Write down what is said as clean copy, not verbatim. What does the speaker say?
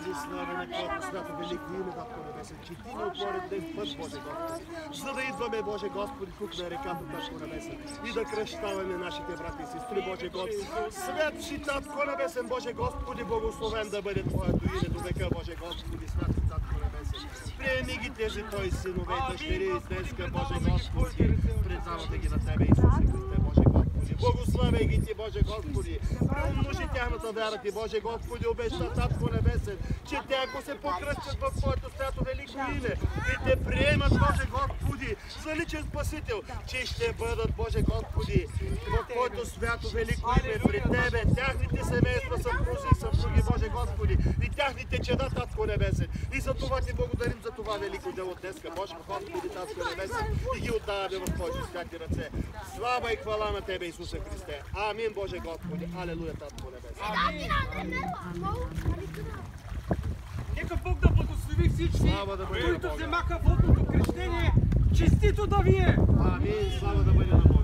Боже, слава на Твоето свято велико име, Татко Небесен, че Ти ни отвори ден път, Боже Господи, за да идваме, Боже Господи, тук на реката, Татко Небесен, и да кръщаваме нашите брати и сестри, Боже Господи. Свят си, Татко Небесен, Боже Господи, благословен да бъде Твоето име до века, Боже Господи, свят си, Татко Небесен. Приеми ги тези Твои синове и дъщери днеска, Боже Господи, предавате ги на Тебе, Исусе Христе, Боже Господи. Благославяй ги Ти, Боже Господи. Преумножи тяхната вяра Ти, Боже Господи, обеща Татко Небесен, че те ако се покръстят в Твоето свято велико име и те приемат, Боже Господи, за личен Спасител, че ще бъдат, Боже Господи, в Твоето свято велико име при Тебе, тяхните семейства, съпрузи и съпруги, Боже Господи, и тяхните чеда, Татко Небесен. И за това Ти благодарим за това велико дело днеска, Боже Господи, Татко Небесен, и ги отдаваме в Твоите святи ръце. Слава и хвала на Тебе, Исусе Христе. Амин, Боже Господи. Алелуя, Татко Небесен. Нека Бог да благослови всички, които вземаха водното кръщение. Честито да ви е! Амин. Слава да бъде на Бога.